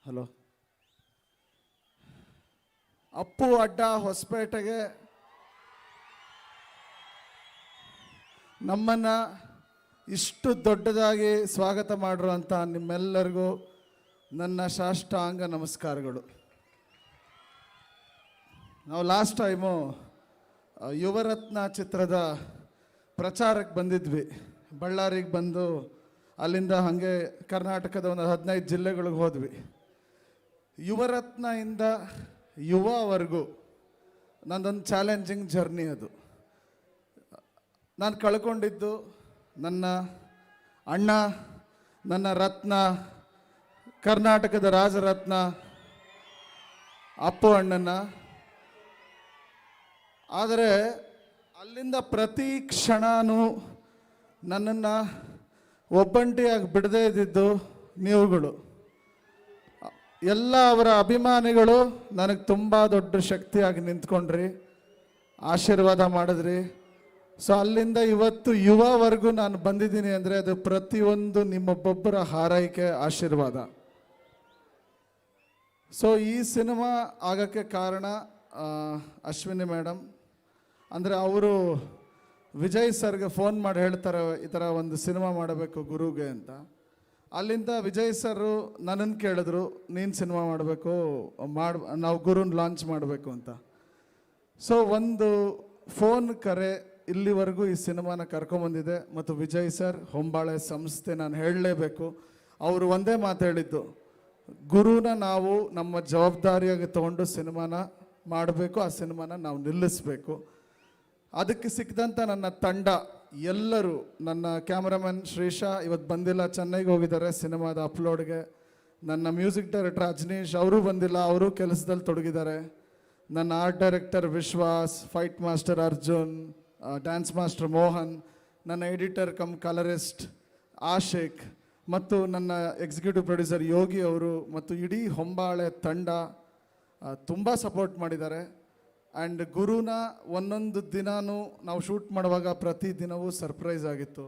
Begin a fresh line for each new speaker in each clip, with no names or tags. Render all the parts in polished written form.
Hello. Appu ಅಡ್ಡ ಹೊಸಪೇಟೆಗೆ ನಮ್ಮನ್ನ ಇಷ್ಟು ದೊಡ್ಡದಾಗಿ ಸ್ವಾಗತ ಮಾಡಿರುವಂಥ ನಿಮ್ಮೆಲ್ಲರಿಗೂ ನನ್ನ ಸಾಷ್ಟಾಂಗ ನಮಸ್ಕಾರಗಳು. ನಾವು ಲಾಸ್ಟ್ ಟೈಮು ಯುವರತ್ನ ಚಿತ್ರದ ಪ್ರಚಾರಕ್ಕೆ ಬಂದಿದ್ವಿ. ಬಳ್ಳಾರಿಗೆ ಬಂದು ಅಲ್ಲಿಂದ ಹಾಗೆ ಕರ್ನಾಟಕದ ಒಂದು 15 ಜಿಲ್ಲೆಗಳಿಗೆ ಹೋದ್ವಿ. ಯುವರತ್ನ ಇಂದ ಯುವವರೆಗೂ ನಂದೊಂದು ಚಾಲೆಂಜಿಂಗ್ ಜರ್ನಿ ಅದು. ನಾನು ಕಳ್ಕೊಂಡಿದ್ದು ನನ್ನ ಅಣ್ಣ, ನನ್ನ ರತ್ನ, ಕರ್ನಾಟಕದ ರಾಜರತ್ನ ಅಪ್ಪು ಅಣ್ಣನ. ಆದರೆ ಅಲ್ಲಿಂದ ಪ್ರತಿ ಕ್ಷಣನೂ ನನ್ನನ್ನು ಒಬ್ಬಂಟಿಯಾಗಿ ಬಿಡದೇ ಇದ್ದಿದ್ದು ನೀವುಗಳು ಎಲ್ಲ. ಅವರ ಅಭಿಮಾನಿಗಳು ನನಗೆ ತುಂಬ ದೊಡ್ಡ ಶಕ್ತಿಯಾಗಿ ನಿಂತ್ಕೊಂಡ್ರಿ, ಆಶೀರ್ವಾದ ಮಾಡಿದ್ರಿ. ಸೊ ಅಲ್ಲಿಂದ ಇವತ್ತು ಯುವವರೆಗೂ ನಾನು ಬಂದಿದ್ದೀನಿ ಅಂದರೆ ಅದು ಪ್ರತಿಯೊಂದು ನಿಮ್ಮೊಬ್ಬೊಬ್ಬರ ಹಾರೈಕೆ, ಆಶೀರ್ವಾದ. ಸೊ ಈ ಸಿನಿಮಾ ಆಗೋಕ್ಕೆ ಕಾರಣ ಅಶ್ವಿನಿ ಮೇಡಮ್. ಅಂದರೆ ಅವರು ವಿಜಯ್ ಸರ್ಗೆ ಫೋನ್ ಮಾಡಿ ಹೇಳ್ತಾರೆ ಈ ಥರ ಒಂದು ಸಿನಿಮಾ ಮಾಡಬೇಕು ಗುರುಗೆ ಅಂತ. ಅಲ್ಲಿಂದ ವಿಜಯ್ ಸರು ನನ್ನನ್ನು ಕೇಳಿದ್ರು, ನೀನು ಸಿನಿಮಾ ಮಾಡಬೇಕು, ನಾವು ಗುರುನ ಲಾಂಚ್ ಮಾಡಬೇಕು ಅಂತ. ಸೊ ಒಂದು ಫೋನ್ ಕರೆ ಇಲ್ಲಿವರೆಗೂ ಈ ಸಿನಿಮಾನ ಕರ್ಕೊಂಬಂದಿದೆ. ಮತ್ತು ವಿಜಯ್ ಸರ್, ಹೊಂಬಾಳೆ ಸಂಸ್ಥೆ, ನಾನು ಹೇಳಲೇಬೇಕು, ಅವರು ಒಂದೇ ಮಾತು ಹೇಳಿದ್ದು, ಗುರುನ ನಾವು ನಮ್ಮ ಜವಾಬ್ದಾರಿಯಾಗಿ ತೊಗೊಂಡು ಸಿನಿಮಾನ ಮಾಡಬೇಕು, ಆ ಸಿನಿಮಾನ ನಾವು ನಿಲ್ಲಿಸಬೇಕು. ಅದಕ್ಕೆ ಸಿಕ್ಕಿದಂಥ ನನ್ನ ತಂಡ ಎಲ್ಲರೂ, ನನ್ನ ಕ್ಯಾಮ್ರಾಮನ್ ಶ್ರೀಶಾ ಇವತ್ತು ಬಂದಿಲ್ಲ, ಚೆನ್ನೈಗೆ ಹೋಗಿದ್ದಾರೆ ಸಿನಿಮಾದ ಅಪ್ಲೋಡ್ಗೆ. ನನ್ನ ಮ್ಯೂಸಿಕ್ ಡೈರೆಕ್ಟರ್ ಅಜ್ನೀಶ್ ಅವರು ಬಂದಿಲ್ಲ, ಅವರು ಕೆಲಸದಲ್ಲಿ ತೊಡಗಿದ್ದಾರೆ. ನನ್ನ art director Vishwas, fight master Arjun, dance master Mohan, ನನ್ನ ಎಡಿಟರ್ ಕಮ್ ಕಲರಿಸ್ಟ್ ಆಶಿಕ್, ಮತ್ತು ನನ್ನ ಎಕ್ಸಿಕ್ಯೂಟಿವ್ ಪ್ರೊಡ್ಯೂಸರ್ ಯೋಗಿ ಅವರು, ಮತ್ತು ಇಡೀ ಹೊಂಬಾಳೆ ತಂಡ ತುಂಬ ಸಪೋರ್ಟ್ ಮಾಡಿದ್ದಾರೆ. ಆ್ಯಂಡ್ ಗುರುನ ಒಂದೊಂದು ದಿನವೂ ನಾವು ಶೂಟ್ ಮಾಡುವಾಗ ಪ್ರತಿ ದಿನವೂ ಸರ್ಪ್ರೈಸ್ ಆಗಿತ್ತು.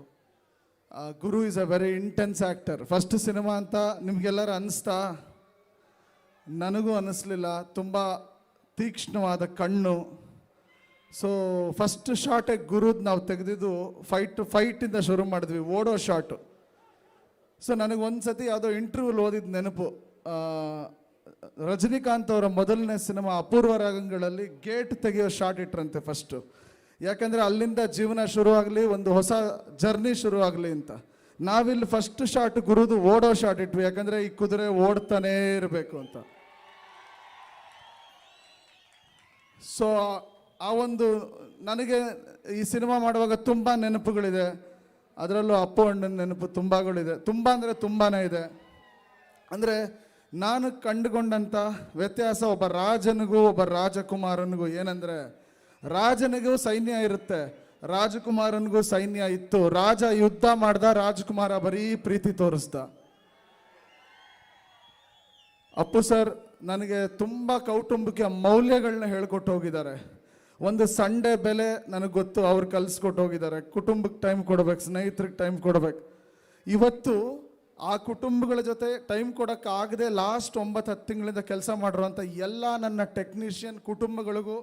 Guru is a very intense actor. First cinema ಅಂತ ನಿಮಗೆಲ್ಲರೂ ಅನ್ನಿಸ್ತಾ? ನನಗೂ ಅನ್ನಿಸ್ಲಿಲ್ಲ. ತುಂಬ ತೀಕ್ಷ್ಣವಾದ ಕಣ್ಣು. ಸೊ ಫಸ್ಟ್ ಶಾರ್ಟಿಗೆ ಗುರುದು ನಾವು ತೆಗೆದಿದ್ದು ಫೈಟಿಂದ ಶುರು ಮಾಡಿದ್ವಿ, ಓಡೋ ಶಾಟು. ಸೊ ನನಗೊಂದು ಸತಿ ಯಾವುದೋ ಇಂಟರ್ವ್ಯೂಲ್ ಓದಿದ ನೆನಪು, ರಜನಿಕಾಂತ್ ಅವರ ಮೊದಲನೇ ಸಿನಿಮಾ ಅಪೂರ್ವ ರಾಗಗಳಲ್ಲಿ ಗೇಟ್ ತೆಗೆಯೋ ಶಾಟ್ ಇಟ್ರಂತೆ ಫಸ್ಟು. ಯಾಕಂದರೆ ಅಲ್ಲಿಂದ ಜೀವನ ಶುರುವಾಗಲಿ, ಒಂದು ಹೊಸ ಜರ್ನಿ ಶುರುವಾಗಲಿ ಅಂತ. ನಾವಿಲ್ಲಿ ಫಸ್ಟ್ ಶಾಟ್ ಗುರುದು ಓಡೋ ಶಾಟ್ ಇಟ್ವಿ, ಯಾಕಂದರೆ ಈ ಕುದುರೆ ಓಡ್ತಾನೇ ಇರಬೇಕು ಅಂತ. ಸೊ ಆ ಒಂದು ನನಗೆ ಈ ಸಿನಿಮಾ ಮಾಡುವಾಗ ತುಂಬ ನೆನಪುಗಳಿದೆ. ಅದರಲ್ಲೂ ಅಪ್ಪು ಅಣ್ಣನ ನೆನಪು ತುಂಬಾಗಳಿದೆ, ತುಂಬ ಅಂದರೆ ತುಂಬಾ ಇದೆ. ಅಂದರೆ ನಾನು ಕಂಡುಕೊಂಡಂಥ ವ್ಯತ್ಯಾಸ ಒಬ್ಬ ರಾಜನಿಗೂ ಒಬ್ಬ ರಾಜಕುಮಾರನಿಗೂ ಏನಂದರೆ, ರಾಜನಿಗೂ ಸೈನ್ಯ ಇರುತ್ತೆ, ರಾಜಕುಮಾರನಿಗೂ ಸೈನ್ಯ ಇತ್ತು. ರಾಜ ಯುದ್ಧ ಮಾಡ್ದ, ರಾಜಕುಮಾರ ಬರೀ ಪ್ರೀತಿ ತೋರಿಸ್ದ. ಅಪ್ಪು ಸರ್ ನನಗೆ ತುಂಬ ಕೌಟುಂಬಿಕ ಮೌಲ್ಯಗಳನ್ನ ಹೇಳ್ಕೊಟ್ಟು ಹೋಗಿದ್ದಾರೆ. ಒಂದು ಸಂಡೆ ಬೆಲೆ ನನಗೆ ಗೊತ್ತು, ಅವ್ರು ಕಲಿಸ್ಕೊಟ್ಟು ಹೋಗಿದ್ದಾರೆ. ಕುಟುಂಬಕ್ಕೆ ಟೈಮ್ ಕೊಡ್ಬೇಕು, ಸ್ನೇಹಿತರಿಗೆ ಟೈಮ್ ಕೊಡ್ಬೇಕು. ಇವತ್ತು ಆ ಕುಟುಂಬಗಳ ಜೊತೆ ಟೈಮ್ ಕೊಡೋಕ್ಕಾಗದೆ ಲಾಸ್ಟ್ 9-10 ತಿಂಗಳಿಂದ ಕೆಲಸ ಮಾಡಿರೋಂಥ ಎಲ್ಲ ನನ್ನ ಟೆಕ್ನಿಷಿಯನ್ ಕುಟುಂಬಗಳಿಗೂ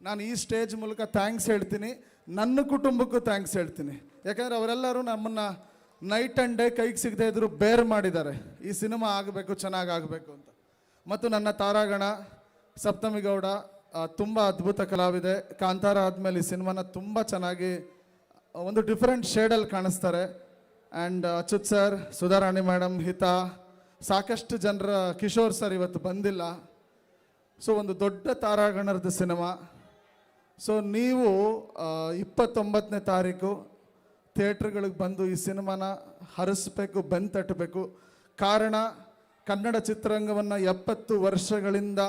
ನಾನು ಈ ಸ್ಟೇಜ್ ಮೂಲಕ ಥ್ಯಾಂಕ್ಸ್ ಹೇಳ್ತೀನಿ. ನನ್ನ ಕುಟುಂಬಕ್ಕೂ ಥ್ಯಾಂಕ್ಸ್ ಹೇಳ್ತೀನಿ. ಯಾಕಂದರೆ ಅವರೆಲ್ಲರೂ ನಮ್ಮನ್ನು ನೈಟ್ ಆ್ಯಂಡ್ ಡೇ ಕೈಗೆ ಸಿಗದೆ ಇದ್ದರೂ ಬೇರ್ ಮಾಡಿದ್ದಾರೆ, ಈ ಸಿನಿಮಾ ಆಗಬೇಕು, ಚೆನ್ನಾಗಿ ಆಗಬೇಕು ಅಂತ. ಮತ್ತು ನನ್ನ ತಾರಾಗಣ ಸಪ್ತಮಿ ಗೌಡ ತುಂಬ ಅದ್ಭುತ ಕಲಾವಿದೆ. ಕಾಂತಾರ ಆದಮೇಲೆ ಈ ಸಿನಿಮಾನ ತುಂಬ ಚೆನ್ನಾಗಿ ಒಂದು ಡಿಫ್ರೆಂಟ್ ಶೇಡಲ್ಲಿ ಕಾಣಿಸ್ತಾರೆ. And Achyut sir, Sudharani madam, Hita, ಸಾಕಷ್ಟು ಜನರ, ಕಿಶೋರ್ ಸರ್ ಇವತ್ತು ಬಂದಿಲ್ಲ. ಸೊ ಒಂದು ದೊಡ್ಡ ತಾರಾಗಣರದ ಸಿನಿಮಾ. ಸೊ ನೀವು 29ನೇ ತಾರೀಕು ಥಿಯೇಟ್ರ್ಗಳಿಗೆ ಬಂದು ಈ ಸಿನಿಮಾನ ಹರಿಸ್ಬೇಕು, ಬೆನ್ ತಟ್ಟಬೇಕು. ಕಾರಣ, ಕನ್ನಡ ಚಿತ್ರರಂಗವನ್ನು 70 ವರ್ಷಗಳಿಂದ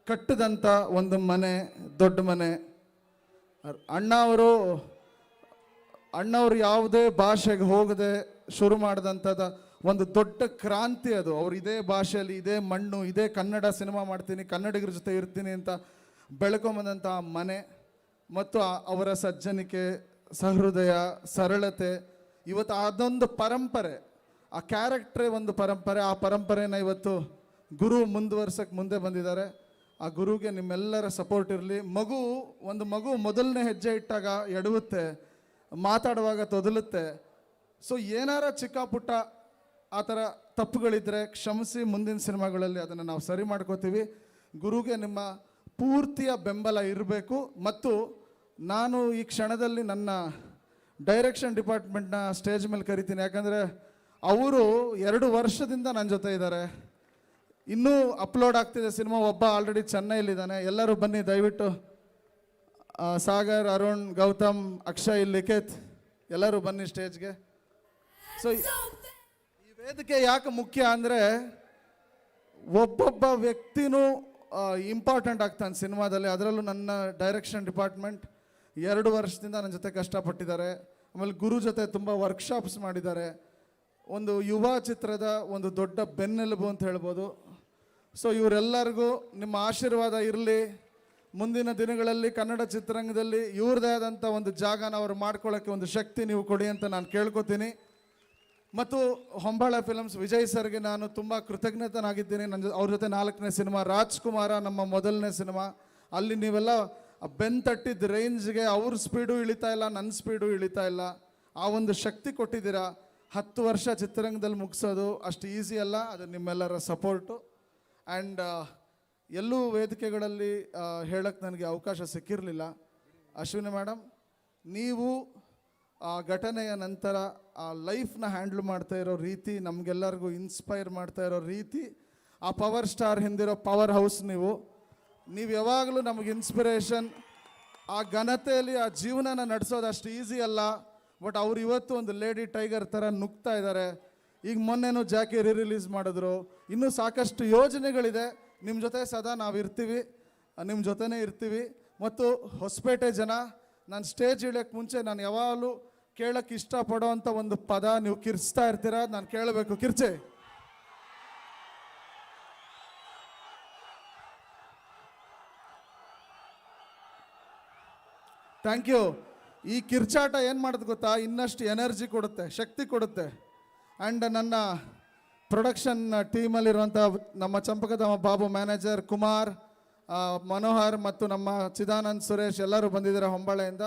ಕಟ್ಟಿದಂಥ ಒಂದು ಮನೆ, ದೊಡ್ಡ ಮನೆ. ಅಣ್ಣವರು ಯಾವುದೇ ಭಾಷೆಗೆ ಹೋಗದೆ ಶುರು ಮಾಡಿದಂಥದ್ದು ಒಂದು ದೊಡ್ಡ ಕ್ರಾಂತಿ ಅದು. ಅವ್ರು ಇದೇ ಭಾಷೆಯಲ್ಲಿ, ಇದೇ ಮಣ್ಣು, ಇದೇ ಕನ್ನಡ ಸಿನಿಮಾ ಮಾಡ್ತೀನಿ, ಕನ್ನಡಿಗರ ಜೊತೆ ಇರ್ತೀನಿ ಅಂತ ಬೆಳ್ಕೊಂಬಂದಂಥ ಮನೆ. ಮತ್ತು ಅವರ ಸಜ್ಜನಿಕೆ, ಸಹೃದಯ, ಸರಳತೆ, ಇವತ್ತು ಅದೊಂದು ಪರಂಪರೆ, ಆ ಕ್ಯಾರೆಕ್ಟ್ರೇ ಒಂದು ಪರಂಪರೆ. ಆ ಪರಂಪರೆನ ಇವತ್ತು ಗುರು ಮುಂದುವರ್ಸಕ್ಕೆ ಮುಂದೆ ಬಂದಿದ್ದಾರೆ. ಆ ಗುರುಗೆ ನಿಮ್ಮೆಲ್ಲರ ಸಪೋರ್ಟ್ ಇರಲಿ. ಒಂದು ಮಗು ಮೊದಲನೇ ಹೆಜ್ಜೆ ಇಟ್ಟಾಗ ಎಡವುತ್ತೆ, ಮಾತಾಡುವಾಗ ತೊದಲುತ್ತೆ. ಸೊ ಏನಾರ ಚಿಕ್ಕ ಪುಟ್ಟ ಆ ಥರ ತಪ್ಪುಗಳಿದ್ದರೆ ಕ್ಷಮಿಸಿ, ಮುಂದಿನ ಸಿನಿಮಾಗಳಲ್ಲಿ ಅದನ್ನು ನಾವು ಸರಿ ಮಾಡ್ಕೋತೀವಿ. ಗುರುಗೆ ನಿಮ್ಮ ಪೂರ್ತಿಯ ಬೆಂಬಲ ಇರಬೇಕು. ಮತ್ತು ನಾನು ಈ ಕ್ಷಣದಲ್ಲಿ ನನ್ನ ಡೈರೆಕ್ಷನ್ ಡಿಪಾರ್ಟ್ಮೆಂಟ್ನ ಸ್ಟೇಜ್ ಮೇಲೆ ಕರಿತೀನಿ. ಯಾಕಂದರೆ ಅವರು 2 ವರ್ಷದಿಂದ ನನ್ನ ಜೊತೆ ಇದ್ದಾರೆ. ಇನ್ನೂ ಅಪ್ಲೋಡ್ ಆಗ್ತಿದೆ ಸಿನಿಮಾ. ಒಬ್ಬ ಆಲ್ರೆಡಿ ಚೆನ್ನೈಲಿದ್ದಾನೆ. ಎಲ್ಲರೂ ಬನ್ನಿ ದಯವಿಟ್ಟು. ಸಾಗರ್, ಅರುಣ್, ಗೌತಮ್, ಅಕ್ಷಯ್, ಲಿಖಿತ್ ಎಲ್ಲರೂ ಬನ್ನಿ ಸ್ಟೇಜ್ಗೆ. ಸೊ ಈ ವೇದಿಕೆ ಯಾಕೆ ಮುಖ್ಯ ಅಂದರೆ ಒಬ್ಬೊಬ್ಬ ವ್ಯಕ್ತಿನೂ ಇಂಪಾರ್ಟೆಂಟ್ ಆಗ್ತಾನೆ ಸಿನಿಮಾದಲ್ಲಿ. ಅದರಲ್ಲೂ ನನ್ನ ಡೈರೆಕ್ಷನ್ ಡಿಪಾರ್ಟ್ಮೆಂಟ್ 2 ವರ್ಷದಿಂದ ನನ್ನ ಜೊತೆ ಕಷ್ಟಪಟ್ಟಿದ್ದಾರೆ. ಆಮೇಲೆ ಗುರು ಜೊತೆ ತುಂಬ ವರ್ಕ್ಶಾಪ್ಸ್ ಮಾಡಿದ್ದಾರೆ. ಒಂದು ಯುವ ಚಿತ್ರದ ಒಂದು ದೊಡ್ಡ ಬೆನ್ನೆಲುಬು ಅಂತ ಹೇಳ್ಬೋದು. ಸೊ ಇವರೆಲ್ಲರಿಗೂ ನಿಮ್ಮ ಆಶೀರ್ವಾದ ಇರಲಿ. ಮುಂದಿನ ದಿನಗಳಲ್ಲಿ ಕನ್ನಡ ಚಿತ್ರರಂಗದಲ್ಲಿ ಇವ್ರದೇ ಆದಂಥ ಒಂದು ಜಾಗನ ಅವರು ಮಾಡ್ಕೊಳ್ಳೋಕ್ಕೆ ಒಂದು ಶಕ್ತಿ ನೀವು ಕೊಡಿ ಅಂತ ನಾನು ಕೇಳ್ಕೊತೀನಿ. ಮತ್ತು ಹೊಂಬಾಳ ಫಿಲಮ್ಸ್ ವಿಜಯ್ ಸರ್ಗೆ ನಾನು ತುಂಬ ಕೃತಜ್ಞತನಾಗಿದ್ದೀನಿ. ಅವ್ರ ಜೊತೆ 4ನೇ ಸಿನಿಮಾ ರಾಜ್ಕುಮಾರ, ನಮ್ಮ ಮೊದಲನೇ ಸಿನಿಮಾ. ಅಲ್ಲಿ ನೀವೆಲ್ಲ ಬೆನ್ ತಟ್ಟಿದ್ದ ರೇಂಜ್ಗೆ ಅವ್ರ ಸ್ಪೀಡು ಇಳಿತಾ ಇಲ್ಲ, ನನ್ನ ಸ್ಪೀಡು ಇಳಿತಾ ಇಲ್ಲ. ಆ ಒಂದು ಶಕ್ತಿ ಕೊಟ್ಟಿದ್ದೀರಾ. 10 ವರ್ಷ ಚಿತ್ರರಂಗದಲ್ಲಿ ಮುಗಿಸೋದು ಅಷ್ಟು ಈಸಿ ಅಲ್ಲ. ಅದು ನಿಮ್ಮೆಲ್ಲರ ಸಪೋರ್ಟು. ಆ್ಯಂಡ್ ಎಲ್ಲೂ ವೇದಿಕೆಗಳಲ್ಲಿ ಹೇಳಕ್ಕೆ ನನಗೆ ಅವಕಾಶ ಸಿಕ್ಕಿರಲಿಲ್ಲ. ಅಶ್ವಿನಿ ಮೇಡಮ್, ನೀವು ಆ ಘಟನೆಯ ನಂತರ ಆ ಲೈಫ್ನ ಹ್ಯಾಂಡ್ಲ್ ಮಾಡ್ತಾ ಇರೋ ರೀತಿ, ನಮಗೆಲ್ಲರಿಗೂ ಇನ್ಸ್ಪೈರ್ ಮಾಡ್ತಾ ಇರೋ ರೀತಿ, ಆ ಪವರ್ ಸ್ಟಾರ್ ಹಿಂದಿರೋ ಪವರ್ ಹೌಸ್ ನೀವು ಯಾವಾಗಲೂ ನಮಗೆ ಇನ್ಸ್ಪಿರೇಷನ್. ಆ ಘನತೆಯಲ್ಲಿ ಆ ಜೀವನನ ನಡೆಸೋದು ಅಷ್ಟು ಈಸಿ ಅಲ್ಲ. ಬಟ್ ಅವ್ರು ಇವತ್ತು ಒಂದು ಲೇಡಿ ಟೈಗರ್ ಥರ ನುಗ್ತಾ ಇದ್ದಾರೆ. ಈಗ ಮೊನ್ನೆನೂ ಜಾಕಿ ರಿಲೀಸ್ ಮಾಡಿದ್ರು. ಇನ್ನೂ ಸಾಕಷ್ಟು ಯೋಜನೆಗಳಿದೆ. ನಿಮ್ಮ ಜೊತೆ ಸದಾ ನಾವು ಇರ್ತೀವಿ, ನಿಮ್ಮ ಜೊತೆನೇ ಇರ್ತೀವಿ. ಮತ್ತು ಹೊಸಪೇಟೆ ಜನ, ನಾನು ಸ್ಟೇಜ್ ಇಳಿಯೋಕ್ಕೆ ಮುಂಚೆ ನಾನು ಯಾವಾಗಲೂ ಕೇಳೋಕ್ಕೆ ಇಷ್ಟಪಡೋ ಅಂಥ ಒಂದು ಪದ ನೀವು ಕಿರ್ಚ್ತಾ ಇರ್ತೀರ, ನಾನು ಕೇಳಬೇಕು. ಕಿರ್ಚೆ. Thank you. ಈ ಕಿರ್ಚಾಟ ಏನು ಮಾಡೋದು ಗೊತ್ತಾ, ಇನ್ನಷ್ಟು ಎನರ್ಜಿ ಕೊಡುತ್ತೆ, ಶಕ್ತಿ ಕೊಡುತ್ತೆ. ಆ್ಯಂಡ್ ನನ್ನ ಪ್ರೊಡಕ್ಷನ್ ಟೀಮಲ್ಲಿರುವಂಥ ನಮ್ಮ ಚಂಪಕಧಾಮ ಬಾಬು, ಮ್ಯಾನೇಜರ್ ಕುಮಾರ್, ಮನೋಹರ್ ಮತ್ತು ನಮ್ಮ ಚಿದಾನಂದ್, ಸುರೇಶ್ ಎಲ್ಲರೂ ಬಂದಿದ್ದಾರೆ ಹೊಂಬಾಳೆಯಿಂದ.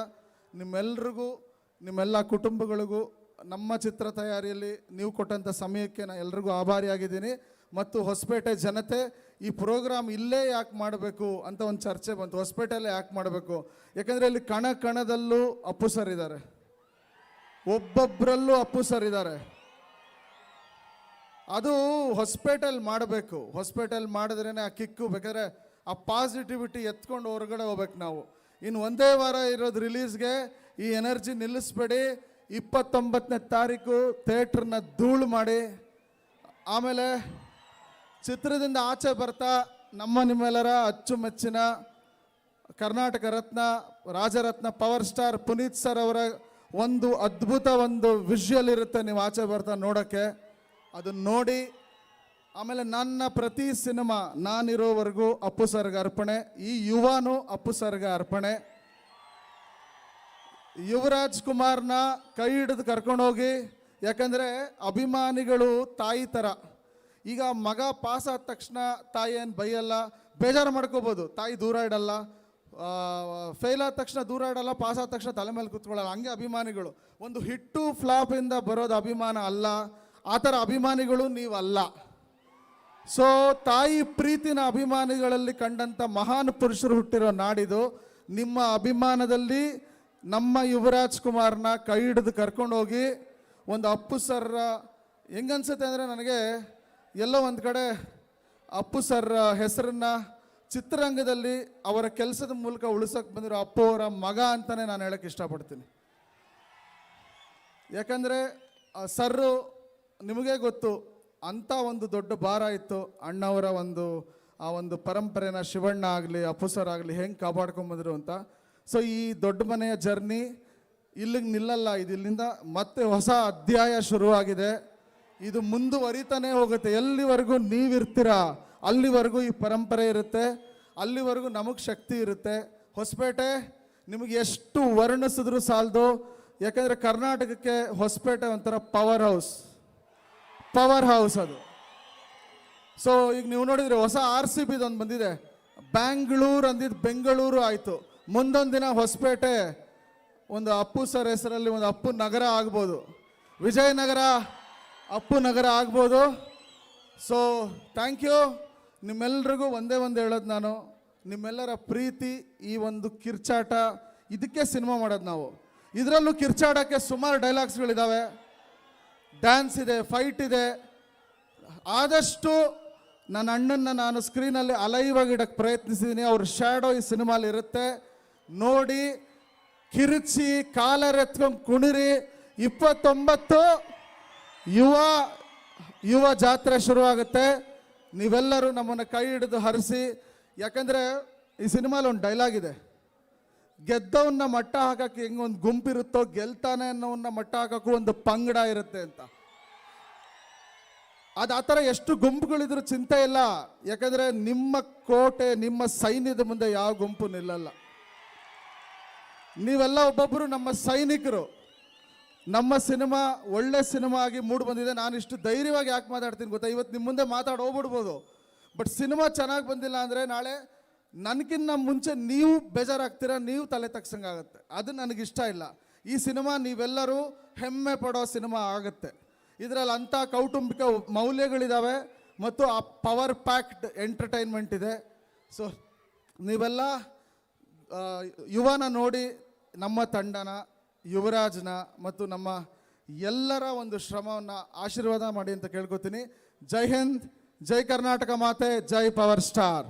ನಿಮ್ಮೆಲ್ರಿಗೂ, ನಿಮ್ಮೆಲ್ಲ ಕುಟುಂಬಗಳಿಗೂ ನಮ್ಮ ಚಿತ್ರ ತಯಾರಿಯಲ್ಲಿ ನೀವು ಕೊಟ್ಟಂಥ ಸಮಯಕ್ಕೆ ನಾನು ಎಲ್ರಿಗೂ ಆಭಾರಿಯಾಗಿದ್ದೀನಿ. ಮತ್ತು ಹೊಸಪೇಟೆ ಜನತೆ, ಈ ಪ್ರೋಗ್ರಾಮ್ ಇಲ್ಲೇ ಯಾಕೆ ಮಾಡಬೇಕು ಅಂತ ಒಂದು ಚರ್ಚೆ ಬಂತು. ಹೊಸಪೇಟೆಯಲ್ಲೇ ಯಾಕೆ ಮಾಡಬೇಕು? ಯಾಕಂದರೆ ಇಲ್ಲಿ ಕಣ ಕಣದಲ್ಲೂ ಅಪ್ಪು ಸರ್ ಇದ್ದಾರೆ, ಒಬ್ಬೊಬ್ಬರಲ್ಲೂ ಅಪ್ಪು ಸರ್ ಇದ್ದಾರೆ. ಅದು ಹೊಸಪೇಟೆಯಲ್ಲಿ ಮಾಡಬೇಕು. ಹೊಸಪೇಟೆಯಲ್ಲಿ ಮಾಡಿದ್ರೇ ಆ ಕಿಕ್ಕು, ಬೇಕಾದ್ರೆ ಆ ಪಾಸಿಟಿವಿಟಿ ಎತ್ಕೊಂಡು ಹೊರಗಡೆ ಹೋಗ್ಬೇಕು ನಾವು. ಇನ್ನು ಒಂದೇ ವಾರ ಇರೋದು ರಿಲೀಸ್ಗೆ. ಈ ಎನರ್ಜಿ ನಿಲ್ಲಿಸ್ಬೇಡಿ. 29ನೇ ತಾರೀಕು ಥಿಯೇಟ್ರನ್ನ ಧೂಳು ಮಾಡಿ, ಆಮೇಲೆ ಚಿತ್ರದಿಂದ ಆಚೆ ಬರ್ತಾ ನಿಮ್ಮೆಲ್ಲರ ಅಚ್ಚುಮೆಚ್ಚಿನ Karnataka Ratna, Rajaratna, power star Puneeth sir ಅವರ ಒಂದು ಅದ್ಭುತ ಒಂದು ವಿಷುವಲ್ ಇರುತ್ತೆ ನೀವು ಆಚೆ ಬರ್ತಾ ನೋಡೋಕ್ಕೆ. ಅದನ್ನು ನೋಡಿ ಆಮೇಲೆ ನನ್ನ ಪ್ರತಿ ಸಿನಿಮಾ ನಾನಿರೋವರೆಗೂ ಅಪ್ಪು ಸರ್ಗೆ ಅರ್ಪಣೆ. ಈ ಯುವನೂ ಅಪ್ಪು ಸರ್ಗೆ ಅರ್ಪಣೆ. ಯುವರಾಜ್ ಕುಮಾರ್ನ ಕೈ ಹಿಡಿದು ಕರ್ಕೊಂಡೋಗಿ, ಯಾಕಂದರೆ ಅಭಿಮಾನಿಗಳು ತಾಯಿ ಥರ. ಈಗ ಮಗ ಪಾಸ್ ಆದ ತಕ್ಷಣ ತಾಯಿ ಏನು ಬೈಯಲ್ಲ, ಬೇಜಾರು ಮಾಡ್ಕೋಬೋದು, ತಾಯಿ ದೂರ ಇಡಲ್ಲ. ಫೇಲ್ ಆದ ತಕ್ಷಣ ದೂರ ಇಡಲ್ಲ, ಪಾಸ್ ಆದ ತಕ್ಷಣ ತಲೆ ಮೇಲೆ ಕೂತ್ಕೊಳ್ಳಲ್ಲ. ಹಂಗೆ ಅಭಿಮಾನಿಗಳು. ಒಂದು ಹಿಟ್ಟು ಫ್ಲಾಪಿಂದ ಬರೋದು ಅಭಿಮಾನ ಅಲ್ಲ. ಆ ಥರ ಅಭಿಮಾನಿಗಳು ನೀವಲ್ಲ. ಸೊ ತಾಯಿ ಪ್ರೀತಿನ ಅಭಿಮಾನಿಗಳಲ್ಲಿ ಕಂಡಂಥ ಮಹಾನ್ ಪುರುಷರು ಹುಟ್ಟಿರೋ ನಾಡಿದು. ನಿಮ್ಮ ಅಭಿಮಾನದಲ್ಲಿ ನಮ್ಮ ಯುವರಾಜ್ ಕುಮಾರ್ನ ಕೈ ಹಿಡಿದು ಕರ್ಕೊಂಡೋಗಿ ಒಂದು ಅಪ್ಪು ಸರ್ ಹೆಂಗನ್ಸುತ್ತೆ ಅಂದರೆ, ನನಗೆ ಎಲ್ಲೋ ಒಂದು ಕಡೆ ಅಪ್ಪು ಸರ್ ಹೆಸರನ್ನು ಚಿತ್ರರಂಗದಲ್ಲಿ ಅವರ ಕೆಲಸದ ಮೂಲಕ ಉಳಿಸೋಕೆ ಬಂದಿರೋ ಅಪ್ಪು ಅವರ ಮಗ ಅಂತಲೇ ನಾನು ಹೇಳೋಕ್ಕೆ ಇಷ್ಟಪಡ್ತೀನಿ. ಯಾಕಂದರೆ ಸರ್ರು ನಿಮಗೇ ಗೊತ್ತು, ಅಂಥ ಒಂದು ದೊಡ್ಡ ಭಾರ ಇತ್ತು ಅಣ್ಣವರ ಆ ಒಂದು ಪರಂಪರೆನ ಶಿವಣ್ಣ ಆಗಲಿ ಅಪ್ಪು ಸರ್ ಆಗಲಿ ಹೆಂಗೆ ಕಾಪಾಡ್ಕೊಂಬಂದರು ಅಂತ. ಸೊ ಈ ದೊಡ್ಡ ಮನೆಯ ಜರ್ನಿ ಇಲ್ಲಿಗೆ ನಿಲ್ಲಲ್ಲ. ಇದು ಇಲ್ಲಿಂದ ಮತ್ತೆ ಹೊಸ ಅಧ್ಯಾಯ ಶುರುವಾಗಿದೆ. ಇದು ಮುಂದುವರಿತಾನೆ ಹೋಗುತ್ತೆ. ಎಲ್ಲಿವರೆಗೂ ನೀವಿರ್ತೀರಾ ಅಲ್ಲಿವರೆಗೂ ಈ ಪರಂಪರೆ ಇರುತ್ತೆ, ಅಲ್ಲಿವರೆಗೂ ನಮಗೆ ಶಕ್ತಿ ಇರುತ್ತೆ. ಹೊಸಪೇಟೆ ನಿಮಗೆ ಎಷ್ಟು ವರ್ಣಿಸಿದ್ರು ಸಾಲದು. ಯಾಕಂದರೆ ಕರ್ನಾಟಕಕ್ಕೆ ಹೊಸಪೇಟೆ ಒಂಥರ ಪವರ್ ಹೌಸ್ ಅದು. ಸೊ ಈಗ ನೀವು ನೋಡಿದ್ರೆ ಹೊಸ RCB ಒಂದು ಬಂದಿದೆ, ಬ್ಯಾಂಗ್ಳೂರು ಅಂದಿದ್ದು ಬೆಂಗಳೂರು ಆಯಿತು. ಮುಂದೊಂದು ದಿನ ಹೊಸಪೇಟೆ ಒಂದು ಅಪ್ಪು ಸರ್ ಹೆಸರಲ್ಲಿ ಒಂದು ಅಪ್ಪು ನಗರ ಆಗ್ಬೋದು, ವಿಜಯನಗರ ಅಪ್ಪು ನಗರ ಆಗ್ಬೋದು. So thank you. ನಿಮ್ಮೆಲ್ರಿಗೂ ಒಂದೇ ಒಂದು ಹೇಳೋದು ನಾನು, ನಿಮ್ಮೆಲ್ಲರ ಪ್ರೀತಿ, ಈ ಒಂದು ಕಿರ್ಚಾಟ, ಇದಕ್ಕೆ ಸಿನಿಮಾ ಮಾಡೋದು ನಾವು. ಇದರಲ್ಲೂ ಕಿರ್ಚಾಡೋಕ್ಕೆ ಸುಮಾರು ಡೈಲಾಗ್ಸ್ಗಳಿದ್ದಾವೆ, ಡ್ಯಾನ್ಸ್ ಇದೆ, ಫೈಟ್ ಇದೆ. ಆದಷ್ಟು ನನ್ನ ಅಣ್ಣನ ನಾನು ಸ್ಕ್ರೀನಲ್ಲಿ ಅಲೈವಾಗಿ ಇಡಕ್ಕೆ ಪ್ರಯತ್ನಿಸಿದ್ದೀನಿ. ಅವ್ರ ಶ್ಯಾಡೋ ಈ ಸಿನಿಮಾಲಿ ಇರುತ್ತೆ, ನೋಡಿ ಕಿರಿಚಿ ಕಾಲರೆತ್ಕೊಂಡು ಕುಣಿರಿ. 29 ಯುವ ಜಾತ್ರೆ ಶುರುವಾಗುತ್ತೆ. ನೀವೆಲ್ಲರೂ ನಮ್ಮನ್ನು ಕೈ ಹಿಡಿದು ಹರಿಸಿ. ಯಾಕಂದರೆ ಈ ಸಿನಿಮಾಲಿ ಒಂದು ಡೈಲಾಗ್ ಇದೆ, ಗೆದ್ದವನ್ನ ಮಟ್ಟ ಹಾಕಕ್ಕೆ ಹೆಂಗೆ ಒಂದು ಗುಂಪಿರುತ್ತೋ, ಗೆಲ್ತಾನೆ ಅನ್ನೋವನ್ನ ಮಟ್ಟ ಹಾಕಕ್ಕೂ ಒಂದು ಪಂಗಡ ಇರುತ್ತೆ ಅಂತ. ಅದು ಆ ಥರ ಎಷ್ಟು ಗುಂಪುಗಳಿದ್ರು ಚಿಂತೆ ಇಲ್ಲ. ಯಾಕಂದರೆ ನಿಮ್ಮ ಕೋಟೆ, ನಿಮ್ಮ ಸೈನ್ಯದ ಮುಂದೆ ಯಾವ ಗುಂಪು ನಿಲ್ಲಲ್ಲ. ನೀವೆಲ್ಲ ಒಬ್ಬೊಬ್ಬರು ನಮ್ಮ ಸೈನಿಕರು. ನಮ್ಮ ಸಿನಿಮಾ ಒಳ್ಳೆ ಸಿನಿಮಾ ಆಗಿ ಮೂಡಿ ಬಂದಿದೆ. ನಾನು ಇಷ್ಟು ಧೈರ್ಯವಾಗಿ ಯಾಕೆ ಮಾತಾಡ್ತೀನಿ ಗೊತ್ತಾ? ಇವತ್ತು ನಿಮ್ಮ ಮುಂದೆ ಮಾತಾಡಿ ಹೋಗ್ಬಿಡ್ಬೋದು, ಬಟ್ ಸಿನಿಮಾ ಚೆನ್ನಾಗಿ ಬಂದಿಲ್ಲ ಅಂದರೆ ನಾಳೆ ನನಗಿನ್ನ ಮುಂಚೆ ನೀವು ಬೇಜಾರಾಗ್ತೀರಾ, ನೀವು ತಲೆ ತಗ್ಸಂಗಾಗತ್ತೆ. ಅದು ನನಗಿಷ್ಟ ಇಲ್ಲ. ಈ ಸಿನಿಮಾ ನೀವೆಲ್ಲರೂ ಹೆಮ್ಮೆ ಪಡೋ ಸಿನಿಮಾ ಆಗುತ್ತೆ. ಇದರಲ್ಲಿ ಅಂಥ ಕೌಟುಂಬಿಕ ಮೌಲ್ಯಗಳಿದ್ದಾವೆ ಮತ್ತು ಆ ಪವರ್ ಪ್ಯಾಕ್ಡ್ ಎಂಟರ್ಟೈನ್ಮೆಂಟ್ ಇದೆ. ಸೊ ನೀವೆಲ್ಲ ಯುವನ ನೋಡಿ ನಮ್ಮ ತಂಡನ, ಯುವರಾಜ್ನ ಮತ್ತು ನಮ್ಮ ಎಲ್ಲರ ಒಂದು ಶ್ರಮವನ್ನು ಆಶೀರ್ವಾದ ಮಾಡಿ ಅಂತ ಕೇಳ್ಕೊತೀನಿ. ಜೈ ಹಿಂದ್, ಜೈ ಕರ್ನಾಟಕ ಮಾತೆ, ಜೈ ಪವರ್ ಸ್ಟಾರ್.